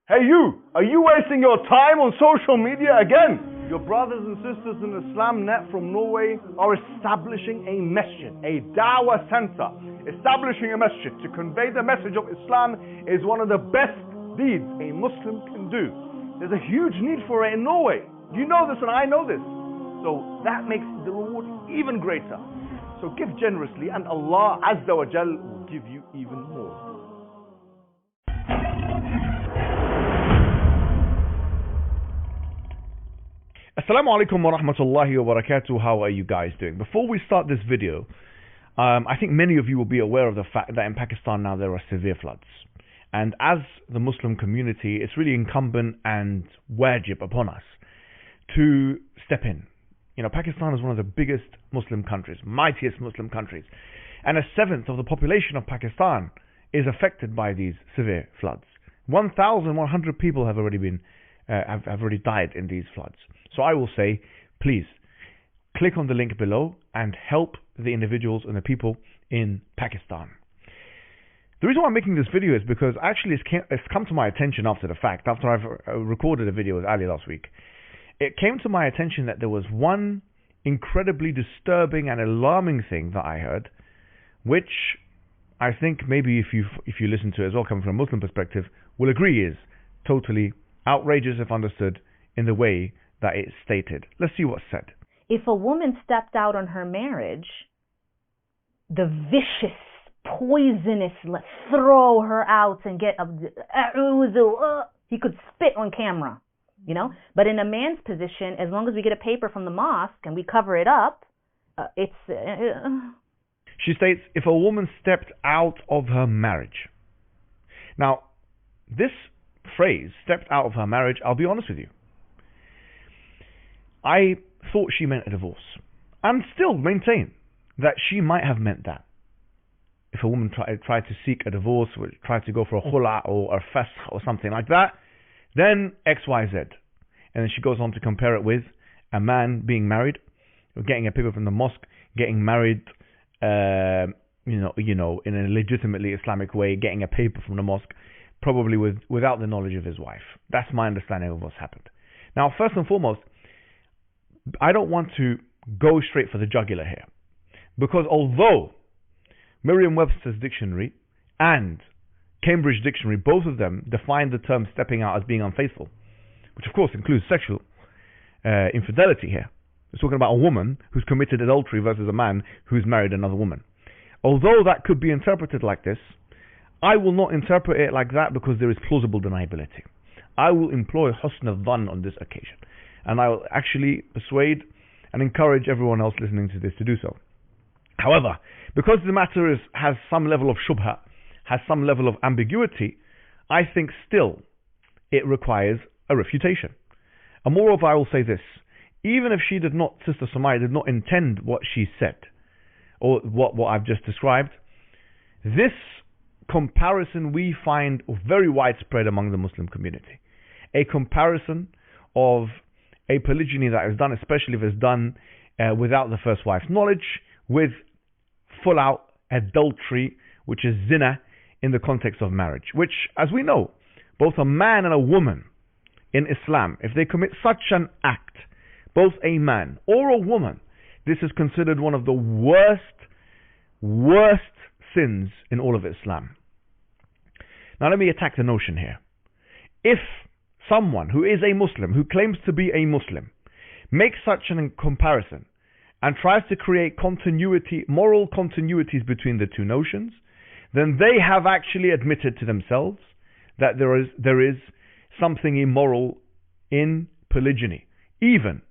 Hey you, are you wasting your time on social media again? Your brothers and sisters in IslamNet from Norway are establishing a masjid, a da'wah center. Establishing a masjid to convey the message of Islam is one of the best deeds a Muslim can do. There's a huge need for it in Norway. You know this and I know this. So that makes the reward even greater. So give generously and Allah Azza wa Jal will give you even more. Assalamu alaikum wa rahmatullahi wa barakatuh. How are you guys doing? Before we start this video, I think many of you will be aware of the fact that in Pakistan now there are severe floods. And as the Muslim community, it's really incumbent and wajib upon us to step in. You know, Pakistan is one of the biggest Muslim countries, mightiest Muslim countries. And 1/7 of the population of Pakistan is affected by these severe floods. 1,100 people have already been have already died in these floods. So I will say, please, click on the link below and help the individuals and the people in Pakistan. The reason why I'm making this video is because actually it's come to my attention after the fact, after I've recorded a video with Ali last week. It came to my attention that there was one incredibly disturbing and alarming thing that I heard, which I think maybe if you listen to it as well, coming from a Muslim perspective, will agree is totally outrageous if understood in the way that it's stated. Let's see what's said. If a woman stepped out on her marriage, the vicious, poisonous, let's throw her out and get he could spit on camera, you know. But in a man's position, as long as we get a paper from the mosque and we cover it up, She states, if a woman stepped out of her marriage. Now, this phrase, stepped out of her marriage, I'll be honest with you, I thought she meant a divorce, and still maintain that she might have meant that. If a woman tried to seek a divorce, tried to go for a 𝙗𝙪𝙞𝙾 or a 𝙗𝙪𝙞𝙾 or something like that, then X, Y, Z. And then she goes on to compare it with a man being married, getting a paper from the mosque, getting married, you know, in a legitimately Islamic way, getting a paper from the mosque, probably without the knowledge of his wife. That's my understanding of what's happened. Now, first and foremost, I don't want to go straight for the jugular here, because although Merriam-Webster's dictionary and Cambridge Dictionary, both of them define the term stepping out as being unfaithful, which of course includes sexual infidelity here. It's talking about a woman who's committed adultery versus a man who's married another woman. Although that could be interpreted like this, I will not interpret it like that because there is plausible deniability. I will employ husn al-dhann on this occasion, and I will actually persuade and encourage everyone else listening to this to do so. However, because the matter has some level of shubha, has some level of ambiguity, I think still it requires a refutation. And moreover, I will say this, even if she did not, Sister Sumaya did not intend what she said, or what I've just described, this comparison we find very widespread among the Muslim community. A comparison of a polygyny that is done, especially if it's done without the first wife's knowledge, with full out adultery, which is zina in the context of marriage, which, as we know, both a man and a woman in Islam, if they commit such an act, both a man or a woman, this is considered one of the worst sins in all of Islam. Now let me attack the notion here. If someone who is a Muslim, who claims to be a Muslim, makes such a comparison and tries to create moral continuities between the two notions, then they have actually admitted to themselves that there is something immoral in polygyny. Even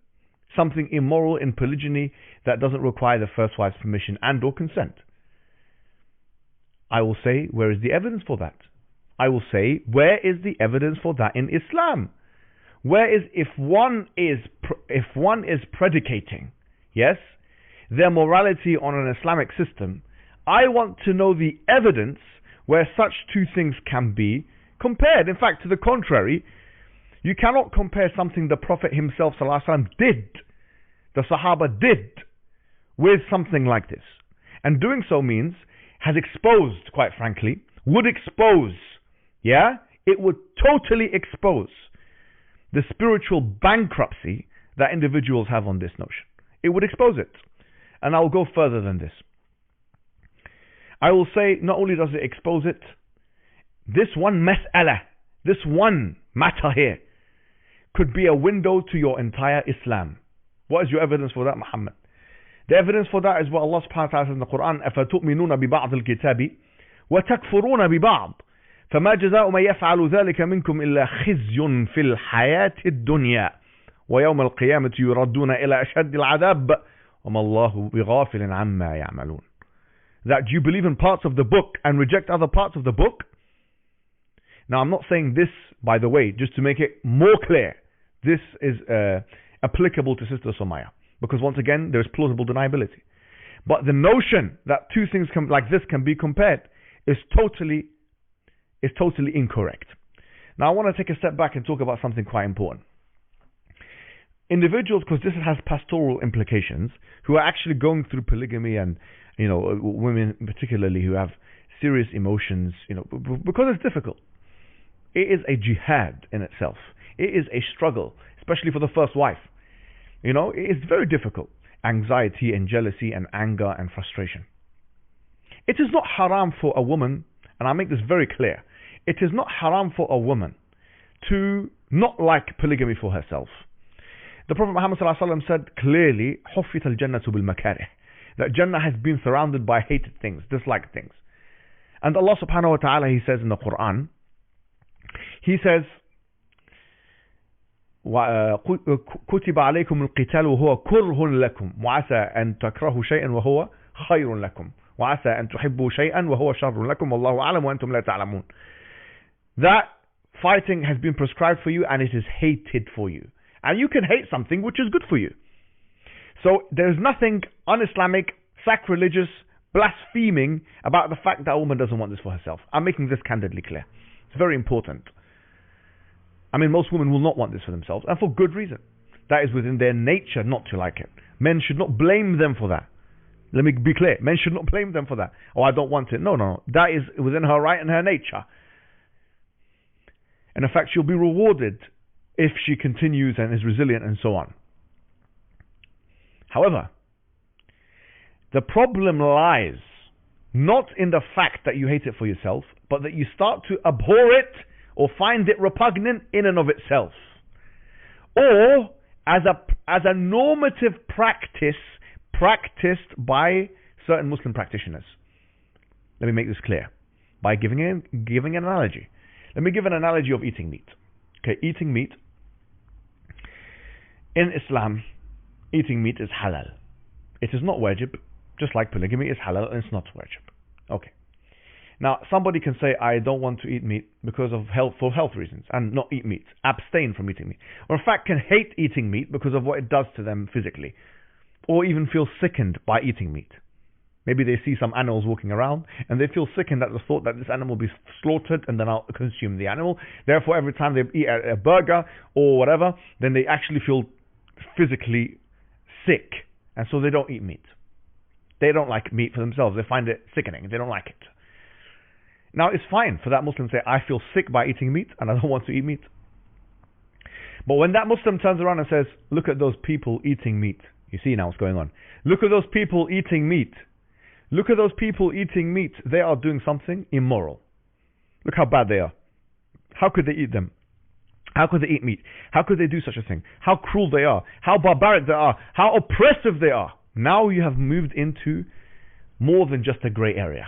something immoral in polygyny that doesn't require the first wife's permission and or consent. I will say, where is the evidence for that? I will say, where is the evidence for that in Islam? If one is predicating, yes, their morality on an Islamic system, I want to know the evidence where such two things can be compared. In fact, to the contrary, you cannot compare something the Prophet himself ﷺ did, the Sahaba did, with something like this. And doing so means, has exposed, quite frankly, would expose, it would totally expose the spiritual bankruptcy that individuals have on this notion. It would expose it. And I'll go further than this. I will say, not only does it expose it, this one mas'ala, this one matter here, could be a window to your entire Islam. What is your evidence for that, Muhammad? The evidence for that is what Allah subhanahu wa ta'ala says in the Qur'an, أَفَتُؤْمِنُونَ بِبَعْضِ الْكِتَابِ وَتَكْفُرُونَ بِبَعْضِ فَمَا جَزَاءُ مَنْ يَفْعَلُ ذَلِكَ مِنْكُمْ إِلَّا خِزْيٌ فِي الْحَيَاةِ الدُّنْيَا وَيَوْمَ الْقِيَامَةِ يُرَدُّونَ إِلَى أَشَدِّ الْعَذَابِ وَمَا اللَّهُ بِغَافِلٍ عَمَّا يَعْمَلُونَ. That you believe in parts of the book and reject other parts of the book. Now I'm not saying this, by the way, just to make it more clear. This is applicable to Sister Somaya, because once again there is plausible deniability. But the notion that two things like this can be compared is totally incorrect. Now I want to take a step back and talk about something quite important. Individuals, because this has pastoral implications, who are actually going through polygamy, and women particularly who have serious emotions, because it's difficult. It is a jihad in itself. It is a struggle, especially for the first wife. It is very difficult. Anxiety and jealousy and anger and frustration. It is not haram for a woman, and I make this very clear, it is not haram for a woman to not like polygamy for herself. The Prophet Muhammad ﷺ said clearly, حُفِّتَ الْجَنَّةُ بِالْمَكَارِهِ, that Jannah has been surrounded by hated things, disliked things. And Allah subhanahu wa ta'ala, He says in the Qur'an, He says, كُتِبَ عَلَيْكُمُ الْقِتَالُ وَهُوَ كُرْهٌ لَكُمْ وَعَسَى أَن تَكْرَهُ شَيْئًا وَهُوَ خَيْرٌ لَكُمْ وَعَسَى أَن تُحِبُّوا شَيْئًا وَهُوَ شَرٌ لَكُمْ وَاللَّهُ أَعْلَمُ وَأَنْتُمْ لَا تَعْلَمُونَ. That fighting has been prescribed for you and it is hated for you. And you can hate something which is good for you. So there's nothing un-Islamic, sacrilegious, blaspheming about the fact that a woman doesn't want this for herself. I'm making this candidly clear. It's very important. Most women will not want this for themselves, and for good reason. That is within their nature not to like it. Men should not blame them for that. Let me be clear. Men should not blame them for that. Oh, I don't want it. No. That is within her right and her nature. And in fact, she'll be rewarded if she continues and is resilient and so on. However, the problem lies not in the fact that you hate it for yourself, but that you start to abhor it or find it repugnant in and of itself, or as a normative practice practiced by certain Muslim practitioners. Let me make this clear by giving an analogy. Let me give an analogy of eating meat. Okay, eating meat. In Islam, eating meat is halal. It is not wajib, just like polygamy is halal and it's not wajib. Okay. Now, somebody can say, I don't want to eat meat because of for health reasons, and not eat meat, abstain from eating meat. Or in fact, can hate eating meat because of what it does to them physically, or even feel sickened by eating meat. Maybe they see some animals walking around, and they feel sickened at the thought that this animal will be slaughtered, and then I'll consume the animal. Therefore, every time they eat a burger or whatever, then they actually feel physically sick, and so they don't eat meat. They don't like meat for themselves. They find it sickening. They don't like it. Now, it's fine for that Muslim to say, I feel sick by eating meat and I don't want to eat meat. But when that Muslim turns around and says, look at those people eating meat. You see now what's going on. Look at those people eating meat. Look at those people eating meat. They are doing something immoral. Look how bad they are. How could they eat them? How could they eat meat? How could they do such a thing? How cruel they are. How barbaric they are. How oppressive they are. Now you have moved into more than just a grey area.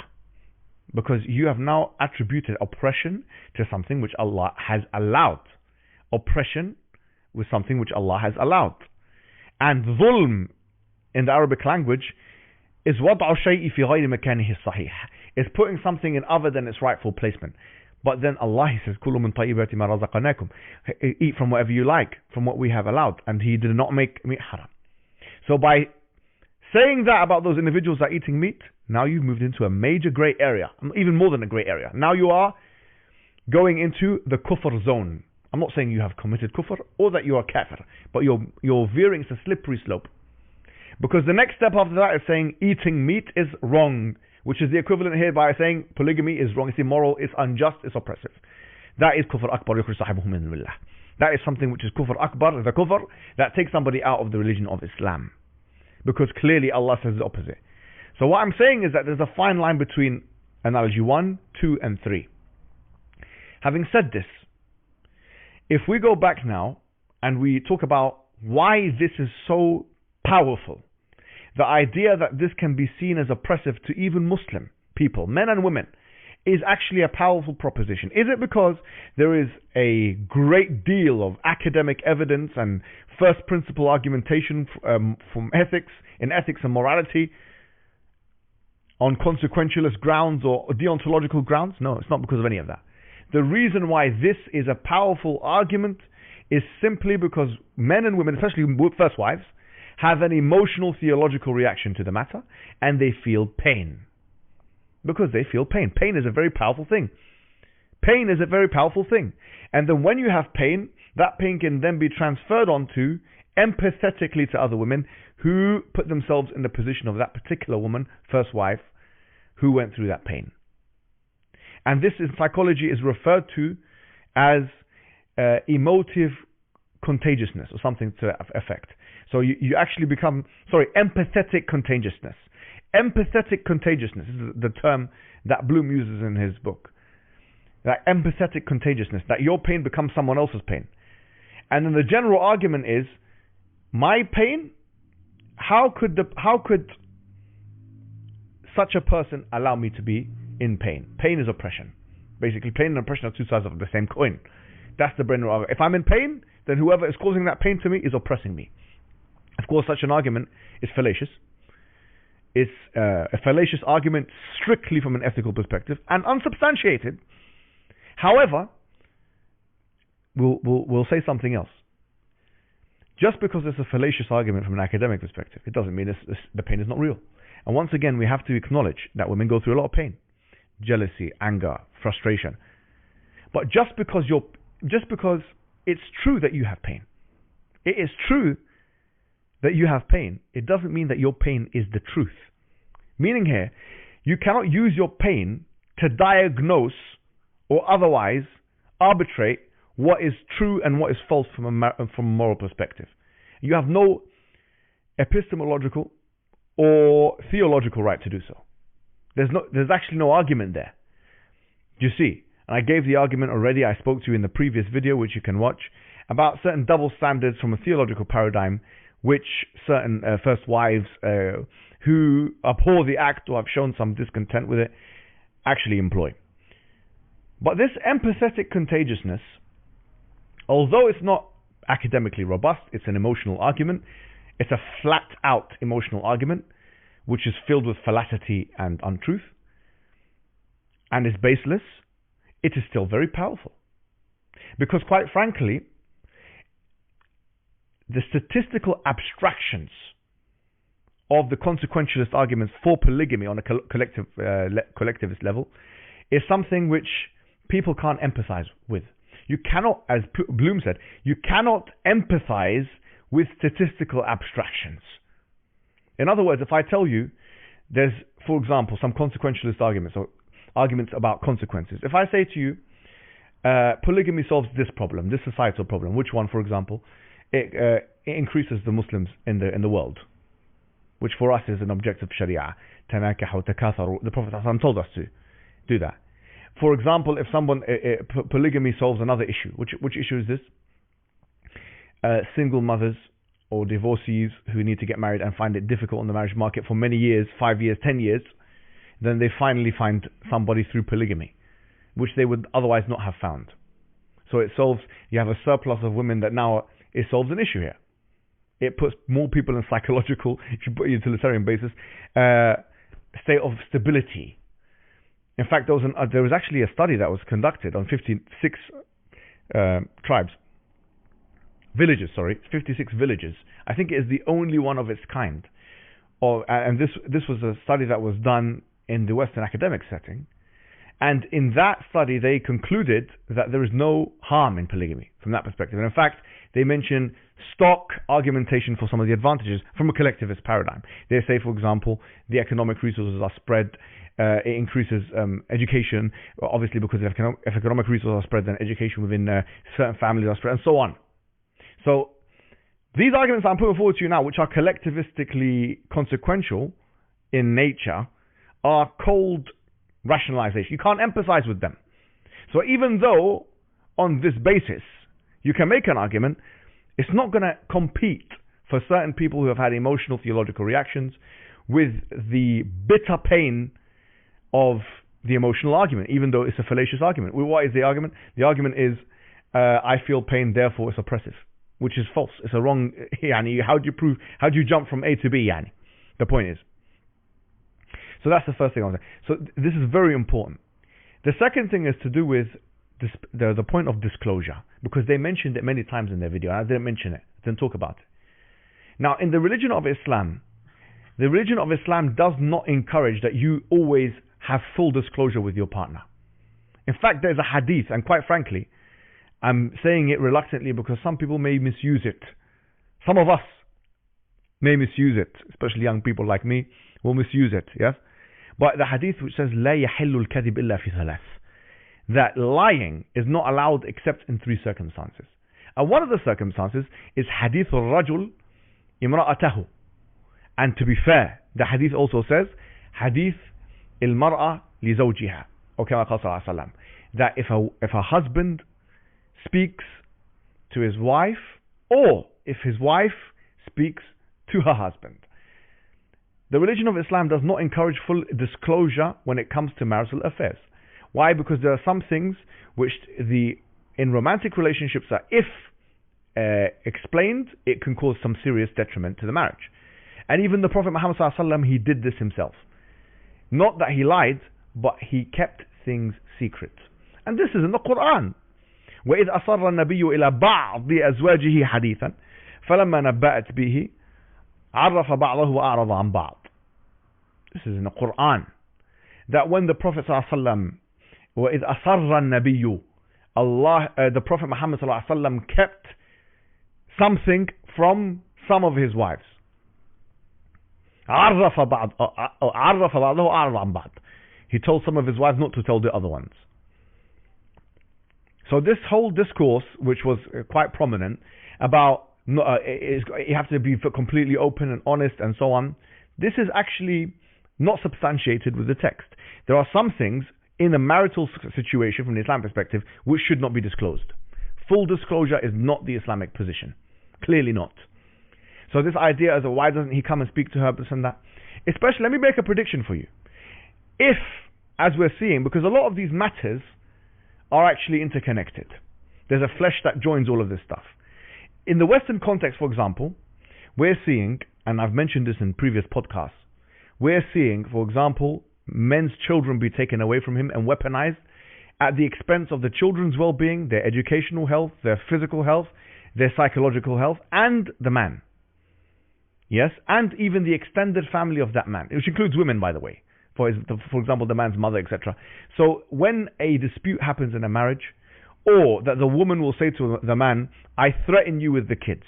Because you have now attributed oppression to something which Allah has allowed. Oppression with something which Allah has allowed. And dhulm in the Arabic language is وَضْعُ الشَّيْءِ فِي غَيْرِ مَكَانِهِ الصَّحِيحِ. Is putting something in other than its rightful placement. But then Allah, He says, كُلُوا مِنْ طَيِّبَاتِ مَا رَزَقْنَاكُمْ. Eat from whatever you like, from what we have allowed. And He did not make meat haram. So by saying that about those individuals that are eating meat, now you've moved into a major grey area, even more than a grey area. Now you are going into the kufr zone. I'm not saying you have committed kufr or that you are kafir, but you're veering, it's a slippery slope. Because the next step after that is saying eating meat is wrong, which is the equivalent here by saying polygamy is wrong, it's immoral, it's unjust, it's oppressive. that is kufr akbar yukhrij sahibuhu min millah. That is something which is kufr akbar, the kufr that takes somebody out of the religion of Islam. Because clearly Allah says the opposite. So what I'm saying is that there's a fine line between analogy 1, 2 and 3. Having said this, if we go back now and we talk about why this is so powerful, the idea that this can be seen as oppressive to even Muslim people, men and women, is actually a powerful proposition. Is it because there is a great deal of academic evidence and first principle argumentation from ethics, in ethics and morality, on consequentialist grounds or deontological grounds? No, it's not because of any of that. The reason why this is a powerful argument is simply because men and women, especially first wives, have an emotional theological reaction to the matter, and they feel pain. Because they feel pain. Pain is a very powerful thing. Pain is a very powerful thing. And then when you have pain, that pain can then be transferred onto empathetically to other women who put themselves in the position of that particular woman, first wife, who went through that pain. And this in psychology is referred to as emotive contagiousness or something to that effect. So you actually become, empathetic contagiousness. Empathetic contagiousness is the term that Bloom uses in his book. That empathetic contagiousness, that your pain becomes someone else's pain. And then the general argument is, my pain, how could such a person allow me to be in pain? Pain is oppression. Basically, pain and oppression are two sides of the same coin. That's the general argument. If I'm in pain, then whoever is causing that pain to me is oppressing me. Of course, such an argument is fallacious. It's a fallacious argument strictly from an ethical perspective and unsubstantiated. However, we'll say something else. Just because it's a fallacious argument from an academic perspective, it doesn't mean the pain is not real. And once again, we have to acknowledge that women go through a lot of pain. Jealousy, anger, frustration. But just because it's true that you have pain, it is true that you have pain, it doesn't mean that your pain is the truth. Meaning here, you cannot use your pain to diagnose or otherwise arbitrate what is true and what is false from a moral perspective. You have no epistemological or theological right to do so. There's actually no argument there. You see, and I gave the argument already, I spoke to you in the previous video, which you can watch, about certain double standards from a theological paradigm which certain first wives who abhor the act or have shown some discontent with it actually employ. But this empathetic contagiousness, although it's not academically robust, it's an emotional argument, it's a flat out emotional argument which is filled with fallacy and untruth and is baseless, it is still very powerful. Because quite frankly, the statistical abstractions of the consequentialist arguments for polygamy on a collectivist level is something which people can't empathize with. You cannot, as Bloom said, you cannot empathize with statistical abstractions. In other words, if I tell you there's, for example, some consequentialist arguments or arguments about consequences. If I say to you, polygamy solves this problem, this societal problem, which one, for example? It increases the Muslims in the world, which for us is an objective Sharia. The Prophet ﷺ told us to do that. For example, if someone polygamy solves another issue, which issue is this? Single mothers or divorcees who need to get married and find it difficult on the marriage market for many years, 5 years, 10 years, then they finally find somebody through polygamy, which they would otherwise not have found. So it solves, you have a surplus of women that now it solves an issue here. It puts more people in psychological, if you put a utilitarian basis, state of stability. In fact, there was actually a study that was conducted on 56 villages. 56 villages. I think it is the only one of its kind. And this was a study that was done in the Western academic setting. And in that study, they concluded that there is no harm in polygamy from that perspective. And in fact, they mention stock argumentation for some of the advantages from a collectivist paradigm. They say, for example, the economic resources are spread it increases education, obviously because if economic resources are spread, then education within certain families are spread, and so on. So these arguments I'm putting forward to you now, which are collectivistically consequential in nature, are cold rationalization. You can't emphasize with them. So even though on this basis you can make an argument, it's not going to compete for certain people who have had emotional theological reactions with the bitter pain of the emotional argument, even though it's a fallacious argument. Well, what is the argument? The argument is, I feel pain, therefore it's oppressive, which is false. It's a wrong, yani, how do you jump from A to B, yani? The point is. So that's the first thing I was saying. So this is very important. The second thing is to do with the point of disclosure, because they mentioned it many times in their video, and I didn't mention it, didn't talk about it. Now, in the religion of Islam, the religion of Islam does not encourage that you always have full disclosure with your partner. In fact, there's a hadith, and quite frankly, I'm saying it reluctantly because some people may misuse it. Some of us may misuse it, especially young people like me will misuse it, yes? But the hadith which says, لا يحل الكذب إلا في ثلاث, that lying is not allowed except in three circumstances. And one of the circumstances is hadith الرجل امرأته. And to be fair, the hadith also says, hadith المرأة لزوجها, or كما قال صلى الله عليه وسلم, that if a husband speaks to his wife, or if his wife speaks to her husband. The religion of Islam does not encourage full disclosure when it comes to marital affairs. Why? Because there are some things which in romantic relationships that if explained, it can cause some serious detriment to the marriage. And even the Prophet Muhammad ﷺ, he did this himself. Not that he lied, but he kept things secret. And this is in the Qur'an. وَإِذْ أَصَرَّ النَّبِيُّ إِلَى بَعْضِ أَزْوَاجِهِ حَدِيثًا فَلَمَّا نَبَّأَتْ بِهِ عَرَّفَ بَعْضَهُ وَأَعْرَضَ عَنْ بَعْضٍ. This is in the Qur'an. That when the Prophet ﷺ, وَإِذْ أَصَرَّ النَّبِيُّ, the Prophet Muhammad ﷺ kept something from some of his wives. عَرَّفَ بَعْضَهُ وَأَعْرَضَ عَنْ بَعْضٍ. He told some of his wives not to tell the other ones. So this whole discourse, which was quite prominent, about you have to be completely open and honest and so on, this is actually not substantiated with the text. There are some things in a marital situation from the Islamic perspective which should not be disclosed. Full disclosure is not the Islamic position. Clearly not. So this idea as why doesn't he come and speak to her, this and that. Especially, let me make a prediction for you. If, as we're seeing, because a lot of these matters are actually interconnected. There's a flesh that joins all of this stuff. In the Western context, for example, we're seeing, and I've mentioned this in previous podcasts, we're seeing, for example, men's children be taken away from him and weaponized at the expense of the children's well-being, their educational health, their physical health, their psychological health, and the man. Yes, and even the extended family of that man, which includes women, by the way. For example, the man's mother, etc. So when a dispute happens in a marriage, or that the woman will say to the man, I threaten you with the kids,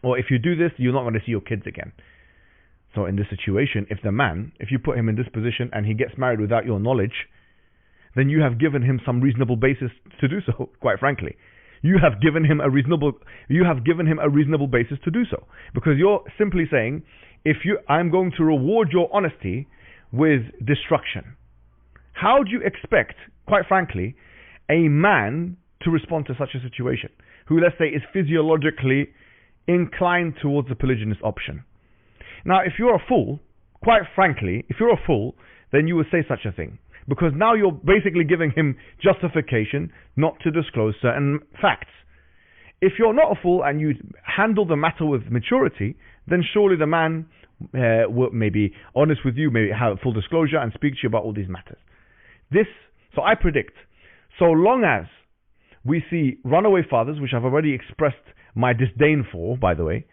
or if you do this, you're not going to see your kids again. So in this situation, if you put him in this position and he gets married without your knowledge, then you have given him some reasonable basis to do so, quite frankly. You have given him a reasonable basis to do so. Because you're simply saying, I'm going to reward your honesty with destruction. How do you expect, quite frankly, a man to respond to such a situation, who, let's say, is physiologically inclined towards the polygynous option? Now, if you're a fool, quite frankly, if you're a fool, then you would say such a thing. Because now you're basically giving him justification not to disclose certain facts. If you're not a fool and you handle the matter with maturity, then surely the man will maybe honest with you, maybe have full disclosure and speak to you about all these matters. So I predict, so long as we see runaway fathers, which I've already expressed my disdain for, by the way,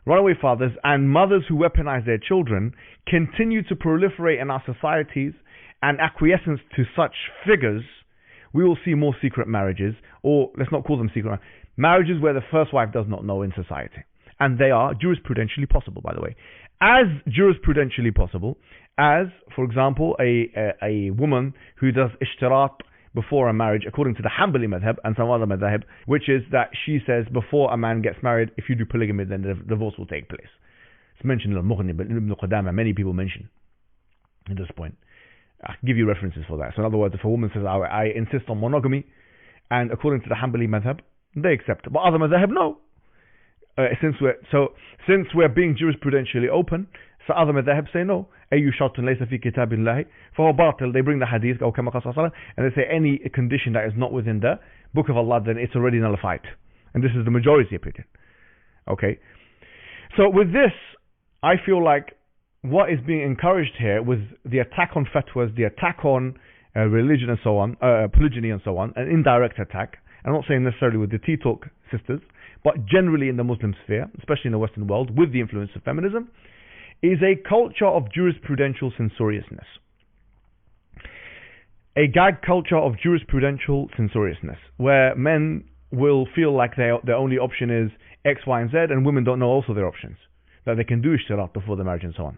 runaway fathers and mothers who weaponize their children continue to proliferate in our societies, and acquiescence to such figures, we will see more secret marriages, or let's not call them secret marriages where the first wife does not know in society. And they are jurisprudentially possible, by the way. as jurisprudentially possible as, for example, a woman who does ishtirat before a marriage, according to the Hanbali madhab and some other madhab, which is that she says before a man gets married, if you do polygamy, then the divorce will take place. It's mentioned in Al-Mughni, but Ibn Qudama, many people mention at this point. I can give you references for that. So in other words, if a woman says, I insist on monogamy, and according to the Hanbali madhab, they accept it. But other madhab, no. Since we're being jurisprudentially open, so other madhab say no. أي شرط ليس في كتاب الله فهو باطل. They bring the hadith, أو كما قال صلى الله عليه وسلم, and they say any condition that is not within the book of Allah, then it's already nullified. And this is the majority opinion. Okay. So with this, I feel like what is being encouraged here with the attack on fatwas, the attack on religion and so on, polygyny and so on, an indirect attack. I'm not saying necessarily with the tea talk sisters, but generally in the Muslim sphere, especially in the Western world, with the influence of feminism, is a culture of jurisprudential censoriousness. A gag culture of jurisprudential censoriousness, where men will feel like their only option is X, Y, and Z, and women don't know also their options, that they can do ishtirat before the marriage and so on.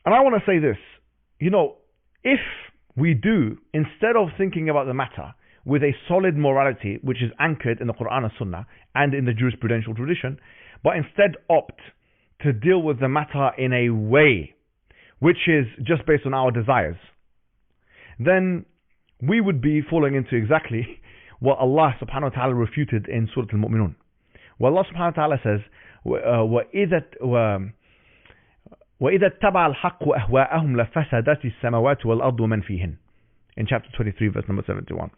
And I want to say this, if we do, instead of thinking about the matter with a solid morality which is anchored in the Qur'an and Sunnah and in the jurisprudential tradition, but instead opt to deal with the matter in a way which is just based on our desires, then we would be falling into exactly what Allah subhanahu wa ta'ala refuted in Surah Al-Mu'minun. Where Allah subhanahu wa ta'ala says, وَإِذَا اتَّبَعَ الْحَقُّ أَهْوَاءَهُمْ لَفَسَدَتِ السَّمَوَاتُ وَالْأَرْضُ وَمَنْ فِيهِنْ. In chapter 23, verse number 71.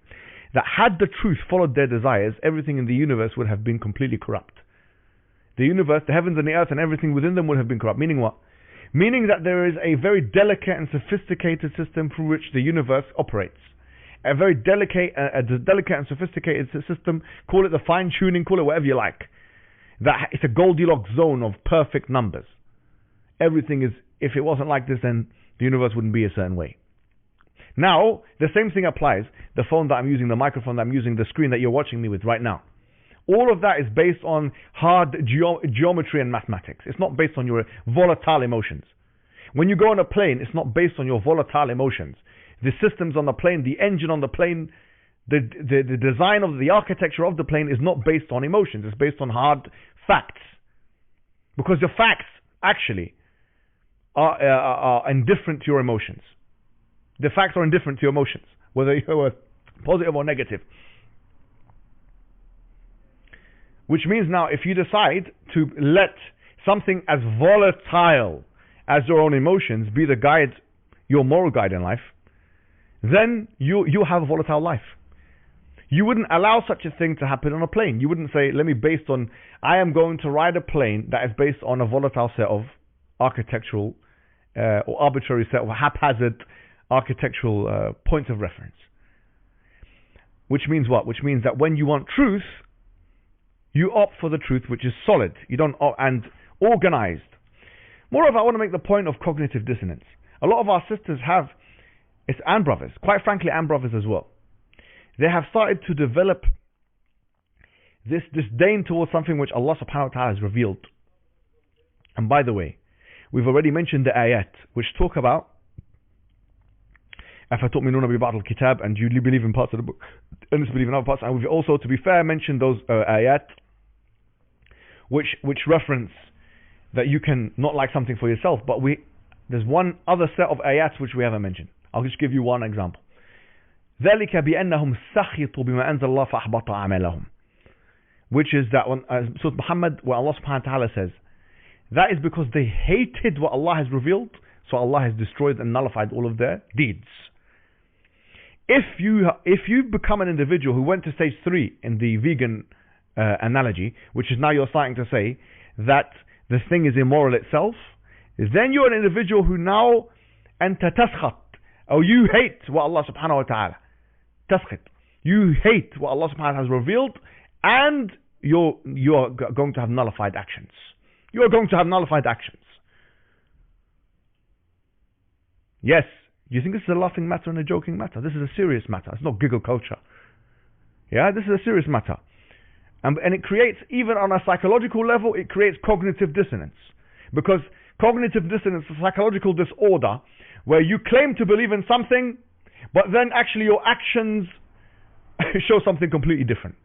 That had the truth followed their desires, everything in the universe would have been completely corrupt. The universe, the heavens and the earth and everything within them would have been corrupt. Meaning what? Meaning that there is a very delicate and sophisticated system through which the universe operates. A very delicate and sophisticated system, call it the fine-tuning, call it whatever you like. That it's a Goldilocks zone of perfect numbers. Everything is, if it wasn't like this, then the universe wouldn't be a certain way. Now, the same thing applies. The phone that I'm using, the microphone that I'm using, the screen that you're watching me with right now. All of that is based on hard geometry and mathematics. It's not based on your volatile emotions. When you go on a plane, it's not based on your volatile emotions. The systems on the plane, the engine on the plane, the design of the architecture of the plane is not based on emotions. It's based on hard facts. Because the facts actually are indifferent to your emotions. The facts are indifferent to your emotions, whether you're positive or negative. Which means now, if you decide to let something as volatile as your own emotions be the guide, your moral guide in life, then you have a volatile life. You wouldn't allow such a thing to happen on a plane. You wouldn't say, I am going to ride a plane that is based on a volatile set of architectural or arbitrary set of haphazard architectural points of reference. Which means what? Which means that when you want truth, you opt for the truth which is solid. You don't and organized. Moreover, I want to make the point of cognitive dissonance. A lot of our sisters have, and brothers, quite frankly, and brothers as well. They have started to develop this disdain towards something which Allah subhanahu wa ta'ala has revealed. And by the way, we've already mentioned the ayat which talk about أَفَتُؤْمِنُونَ بِبَعْضِ الْكِتَابِ, and you believe in parts of the book and disbelieve in other parts. And we've also, to be fair, mentioned those ayat which reference that you can not like something for yourself, but there's one other set of ayats which we haven't mentioned. I'll just give you one example. ذَلِكَ بِأَنَّهُمْ سَخِطُوا بِمَا أَنزَلَ اللَّهُ فَأَحْبَطَ أَعْمَالَهُم. Which is that when Surah Muhammad, where Allah subhanahu wa ta'ala says, that is because they hated what Allah has revealed, so Allah has destroyed and nullified all of their deeds. If you become an individual who went to stage 3 in the vegan analogy, which is now you're starting to say that the thing is immoral itself, then you're an individual who now أنت تسخط, or you hate what Allah subhanahu wa ta'ala تسخط. You hate what Allah subhanahu wa ta'ala has revealed, and you are going to have nullified actions. You are going to have nullified actions. Yes. Do you think this is a laughing matter and a joking matter? This is a serious matter. It's not giggle culture. Yeah, this is a serious matter. And it creates, even on a psychological level, it creates cognitive dissonance. Because cognitive dissonance is a psychological disorder where you claim to believe in something, but then actually your actions show something completely different.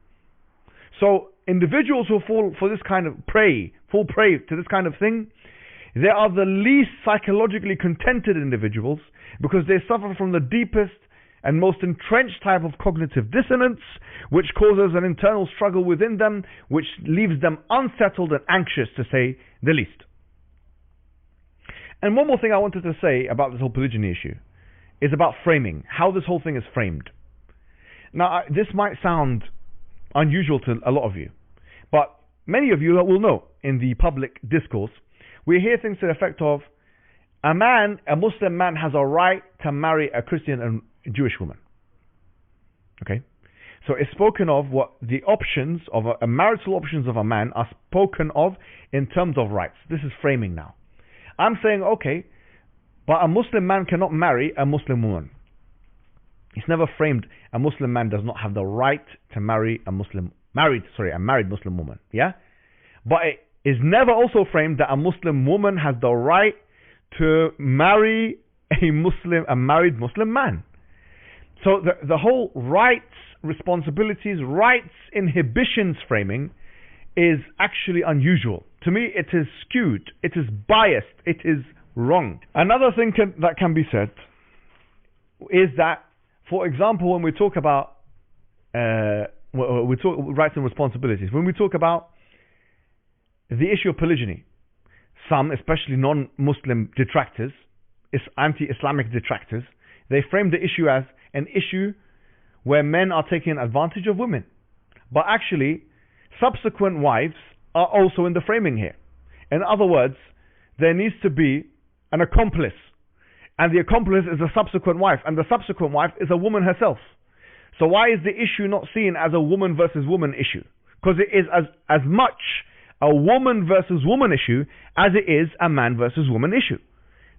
So individuals who fall for this kind of fall prey to this kind of thing, they are the least psychologically contented individuals, because they suffer from the deepest and most entrenched type of cognitive dissonance, which causes an internal struggle within them, which leaves them unsettled and anxious, to say the least. And one more thing I wanted to say about this whole polygyny issue is about framing, how this whole thing is framed. Now, this might sound unusual to a lot of you, but many of you will know in the public discourse, we hear things to the effect of, a Muslim man has a right to marry a Christian and Jewish woman. Okay? So it's spoken of what the options of marital options of a man are spoken of in terms of rights. This is framing now. I'm saying, okay, but a Muslim man cannot marry a Muslim woman. It's never framed a Muslim man does not have the right to marry a married Muslim woman. Yeah? But it is never also framed that a Muslim woman has the right to marry a married Muslim man. So the whole rights, responsibilities, rights, inhibitions framing is actually unusual. To me, it is skewed, it is biased, it is wrong. Another thing that can be said is that, for example, when we talk about rights and responsibilities, when we talk about the issue of polygyny, some, especially non-Muslim detractors, anti-Islamic detractors, they frame the issue as an issue where men are taking advantage of women. But actually, subsequent wives are also in the framing here. In other words, there needs to be an accomplice, and the accomplice is a subsequent wife, and the subsequent wife is a woman herself. So why is the issue not seen as a woman versus woman issue? Because it is as much a woman versus woman issue as it is a man versus woman issue.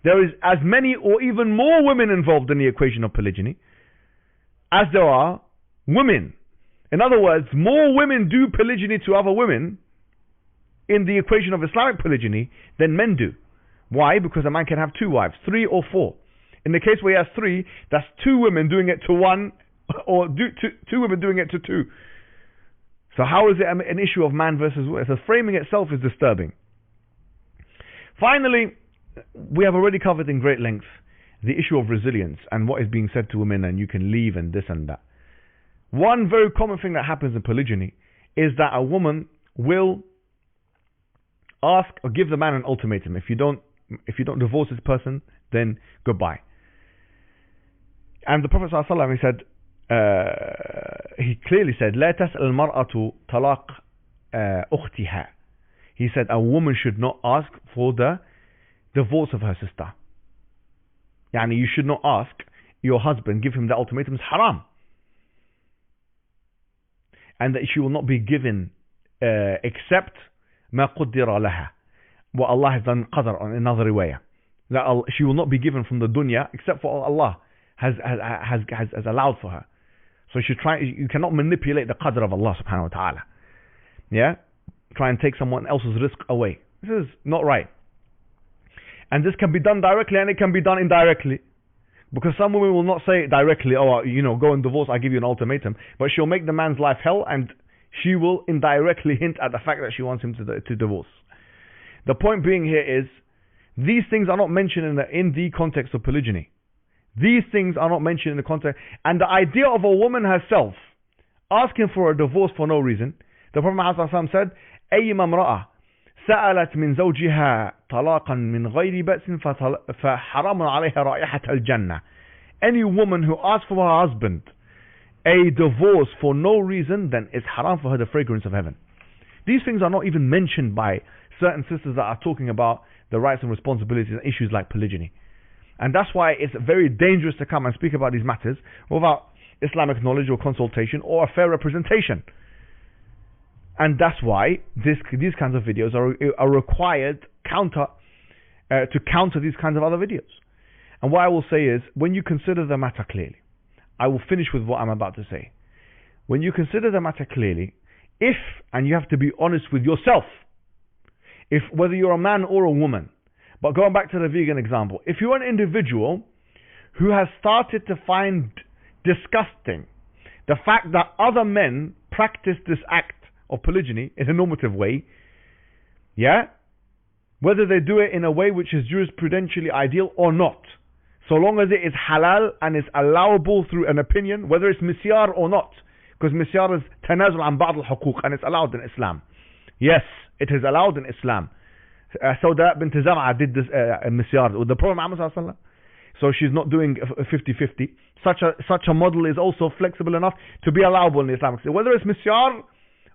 There is as many or even more women involved in the equation of polygyny as there are women. In other words, more women do polygyny to other women in the equation of Islamic polygyny than men do. Why? Because a man can have 2 wives, 3 or 4. In the case where he has 3, that's 2 women doing it to 1, or 2 women doing it to 2. So how is it an issue of man versus woman? The framing itself is disturbing. Finally, we have already covered in great length the issue of resilience and what is being said to women, and you can leave and this and that. One very common thing that happens in polygyny is that a woman will ask or give the man an ultimatum. If you don't divorce this person, then goodbye. And the Prophet ﷺ, he said, he clearly said, لا تسأل المرأة طلاق أختها. He said a woman should not ask for the divorce of her sister. Yani you should not ask your husband, give him the ultimatum. It's haram. And that she will not be given except ما قدر لها, what Allah has done qadr on another riwayah. That she will not be given from the dunya except for what Allah has allowed for her. So you cannot manipulate the qadr of Allah subhanahu wa ta'ala. Yeah? Try and take someone else's risk away. This is not right. And this can be done directly and it can be done indirectly. Because some women will not say directly, oh, go and divorce, I give you an ultimatum. But she'll make the man's life hell, and she will indirectly hint at the fact that she wants him to divorce. The point being here is, these things are not mentioned in the context of polygyny. These things are not mentioned in the context. And the idea of a woman herself asking for a divorce for no reason, the Prophet Muhammad said, أيما امرأة سألت من زوجها طلاقا من غير بأس فحرام عليها رائحة الجنة. Any woman who asks for her husband a divorce for no reason, then it's haram for her the fragrance of heaven. These things are not even mentioned by certain sisters that are talking about the rights and responsibilities and issues like polygyny. And that's why it's very dangerous to come and speak about these matters without Islamic knowledge or consultation or a fair representation. And that's why these kinds of videos are required to counter these kinds of other videos. And what I will say is, when you consider the matter clearly, I will finish with what I'm about to say. When you consider the matter clearly, and you have to be honest with yourself, if whether you're a man or a woman. But going back to the vegan example, if you're an individual who has started to find disgusting the fact that other men practice this act of polygyny in a normative way, yeah, whether they do it in a way which is jurisprudentially ideal or not, so long as it is halal and is allowable through an opinion, whether it's misyar or not, because misyar is tanazul an ba'd al-huquq and it's allowed in Islam. Yes, it is allowed in Islam. Sauda bint Zam'a did this misyar with the Prophet Muhammad sallallahu alaihi wasallam. So she's not doing 50-50. Such a model is also flexible enough to be allowable in the Islamic state. Whether it's misyar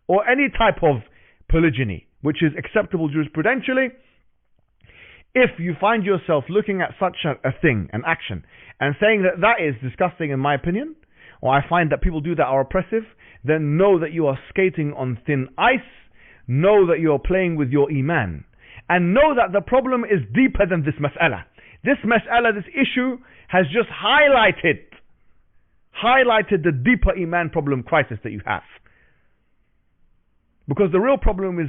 or any type of polygyny, which is acceptable jurisprudentially, if you find yourself looking at such a thing, an action, and saying that that is disgusting in my opinion, or I find that people do that are oppressive, then know that you are skating on thin ice, know that you are playing with your iman, and know that the problem is deeper than this mas'ala. This mas'ala, this issue, has just highlighted the deeper iman problem crisis that you have. Because the real problem is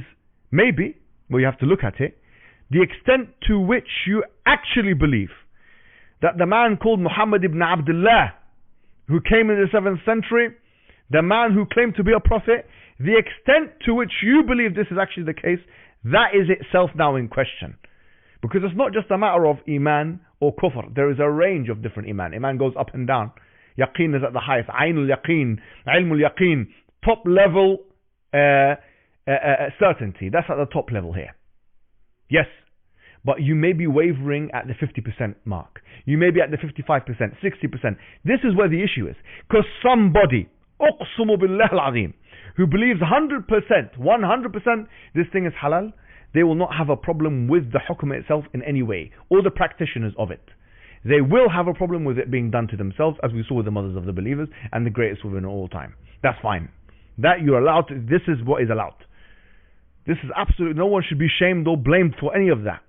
maybe, well, you have to look at it, the extent to which you actually believe that the man called Muhammad ibn Abdullah, who came in the 7th century, the man who claimed to be a prophet, the extent to which you believe this is actually the case, that is itself now in question. Because it's not just a matter of iman or kufr. There is a range of different iman. Iman goes up and down. Yaqeen is at the highest. Aynul yaqeen, ilmul yaqeen, top level certainty. That's at the top level here. Yes, but you may be wavering at the 50% mark. You may be at the 55%, 60%. This is where the issue is. Because somebody, أقسم بالله العظيم, who believes 100% this thing is halal, they will not have a problem with the hukm itself in any way, or the practitioners of it. They will have a problem with it being done to themselves, as we saw with the mothers of the believers and the greatest women of all time. That's fine. That you're allowed to, this is what is allowed. This is absolutely, no one should be shamed or blamed for any of that.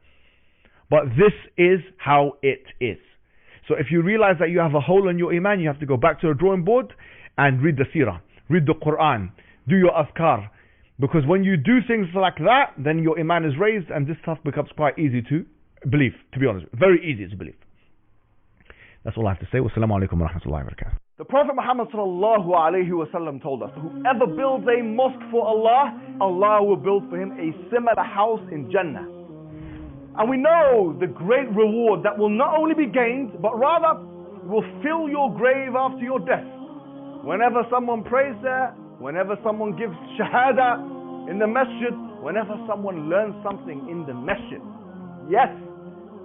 But this is how it is. So if you realize that you have a hole in your iman, you have to go back to the drawing board and read the seerah, read the Qur'an, do your azkar. Because when you do things like that, then your iman is raised and this stuff becomes quite easy to believe, to be honest. Very easy to believe. That's all I have to say. Wassalamu alaikum wa rahmatullahi wa barakatuh. The Prophet Muhammad sallallahu alayhi wa sallam told us, whoever builds a mosque for Allah, Allah will build for him a similar house in Jannah. And we know the great reward that will not only be gained, but rather will fill your grave after your death. Whenever someone prays there, whenever someone gives shahada in the masjid, whenever someone learns something in the masjid, yes,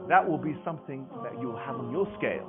that will be something that you will have on your scale.